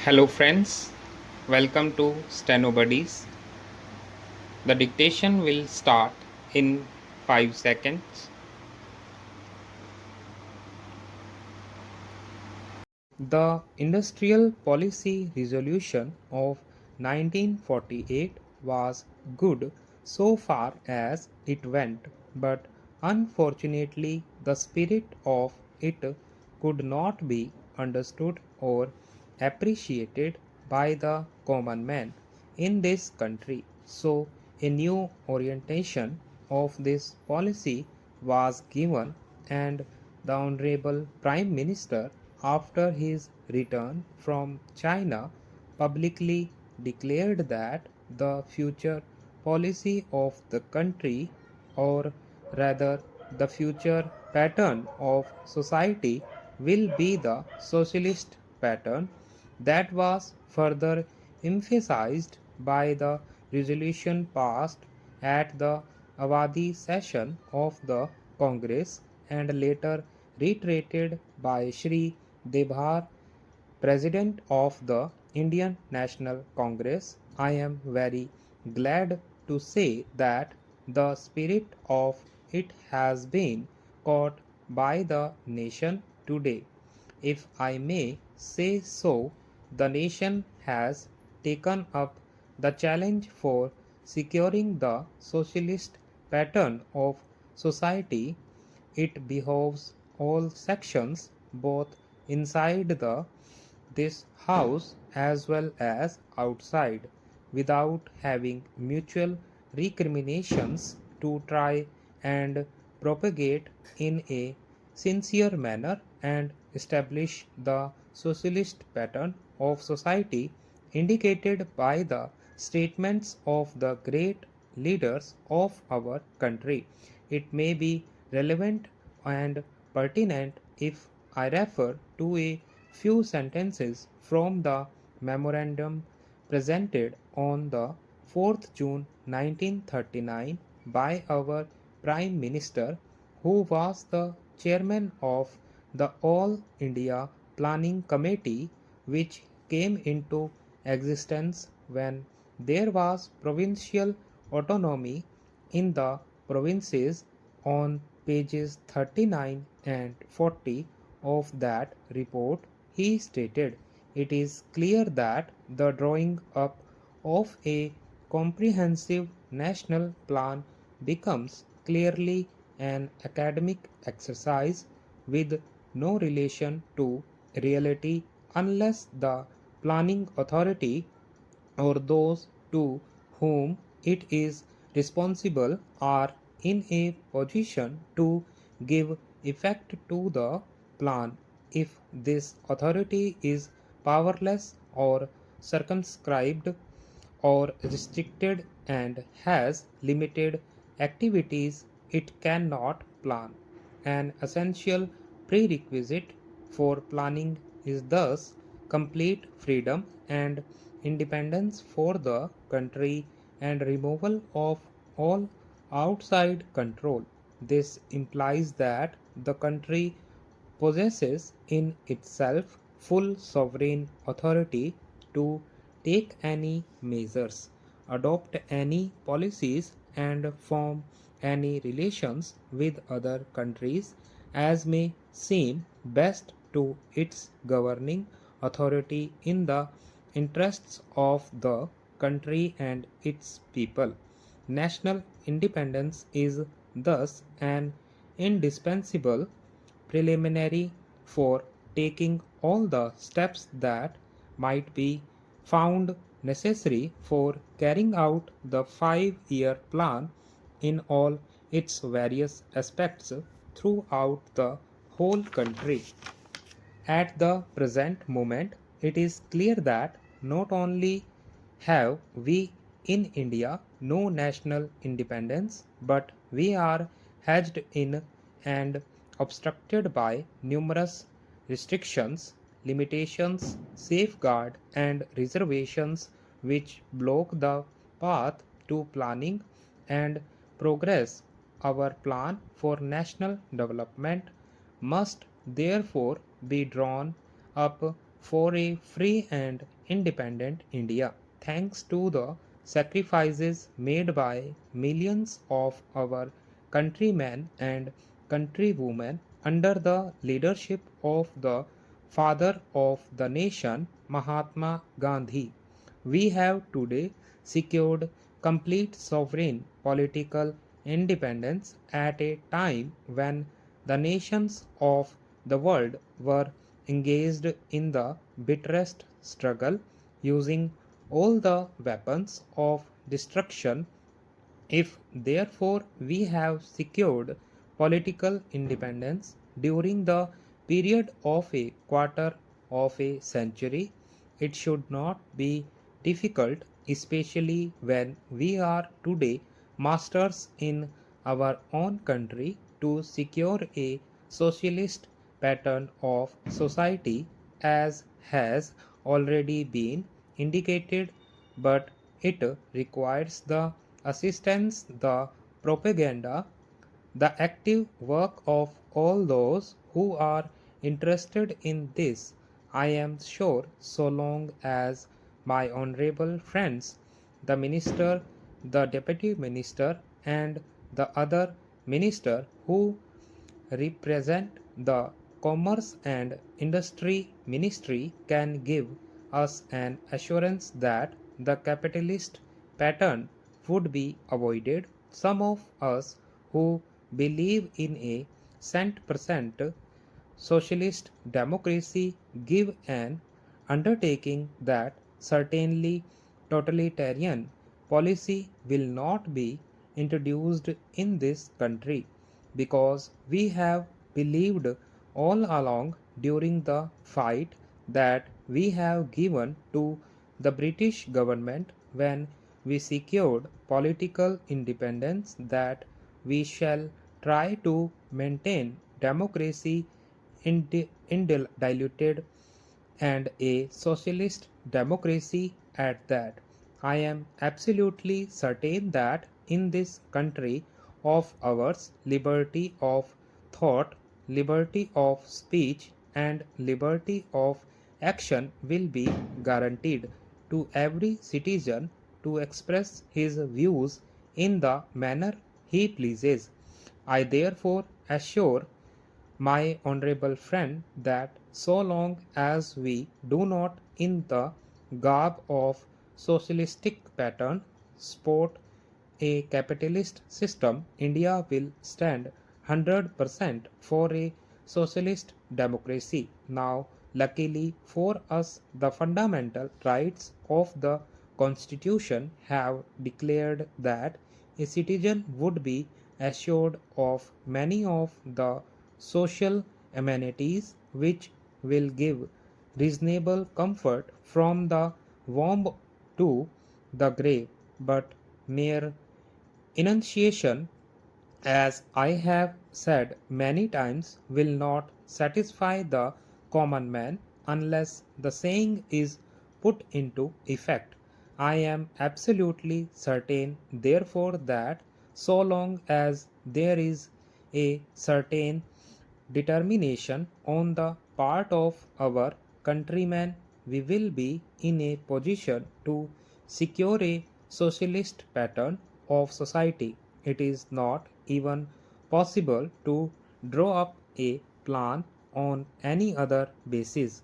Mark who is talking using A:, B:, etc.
A: Hello friends, welcome to Steno Buddies. The dictation will start in 5 seconds. The Industrial Policy Resolution of 1948 was good so far as it went, but unfortunately the spirit of it could not be understood or appreciated by the common man in this country. So, a new orientation of this policy was given, and the Honorable Prime Minister, after his return from China, publicly declared that the future policy of the country, or rather the future pattern of society, will be the socialist pattern. That was further emphasized by the resolution passed at the Avadi session of the Congress and later reiterated by Shri Debhar, President of the Indian National Congress. I am very glad to say that the spirit of it has been caught by the nation today. If I may say so, the nation has taken up the challenge for securing the socialist pattern of society. It behoves all sections, both inside this house as well as outside, without having mutual recriminations, to try and propagate in a sincere manner and establish the socialist pattern of society indicated by the statements of the great leaders of our country. It may be relevant and pertinent if I refer to a few sentences from the memorandum presented on the 4th June 1939 by our Prime Minister, who was the chairman of the All India Planning Committee, which came into existence when there was provincial autonomy in the provinces. On pages 39 and 40 of that report, he stated, "It is clear that the drawing up of a comprehensive national plan becomes clearly an academic exercise with no relation to reality unless the planning authority or those to whom it is responsible are in a position to give effect to the plan. If this authority is powerless or circumscribed or restricted and has limited activities, it cannot plan. An essential prerequisite for planning is thus complete freedom and independence for the country and removal of all outside control. This implies that the country possesses in itself full sovereign authority to take any measures, adopt any policies, and form any relations with other countries as may seem best to its governing authority in the interests of the country and its people. National independence is thus an indispensable preliminary for taking all the steps that might be found necessary for carrying out the 5-year plan in all its various aspects throughout the whole country. At the present moment, it is clear that not only have we in India no national independence, but we are hedged in and obstructed by numerous restrictions, limitations, safeguards, and reservations which block the path to planning and progress. Our plan for national development must therefore be drawn up for a free and independent India. Thanks to the sacrifices made by millions of our countrymen and countrywomen under the leadership of the father of the nation, Mahatma Gandhi, we have today secured complete sovereign political independence at a time when the nations of the world were engaged in the bitterest struggle, using all the weapons of destruction. If therefore we have secured political independence during the period of a quarter of a century, it should not be difficult, especially when we are today masters in our own country, to secure a socialist pattern of society, as has already been indicated, but it requires the assistance, the propaganda, the active work of all those who are interested in this. I am sure so long as my honorable friends, the minister, the deputy minister, and the other minister who represent the Commerce and Industry Ministry can give us an assurance that the capitalist pattern would be avoided. Some of us who believe in a cent% socialist democracy give an undertaking that certainly totalitarian policy will not be introduced in this country, because we have believed all along during the fight that we have given to the British government when we secured political independence that we shall try to maintain democracy undiluted and a socialist democracy at that. I am absolutely certain that in this country of ours, liberty of thought, liberty of speech, and liberty of action will be guaranteed to every citizen to express his views in the manner he pleases. I therefore assure my honorable friend that so long as we do not in the garb of socialistic pattern sport a capitalist system, India will stand 100% for a socialist democracy. Now, luckily for us, the fundamental rights of the Constitution have declared that a citizen would be assured of many of the social amenities which will give reasonable comfort from the womb to the grave, but mere enunciation, as I have said many times, will not satisfy the common man unless the saying is put into effect. I am absolutely certain, therefore, that so long as there is a certain determination on the part of our countrymen, we will be in a position to secure a socialist pattern of society. It is not even possible to draw up a plan on any other basis.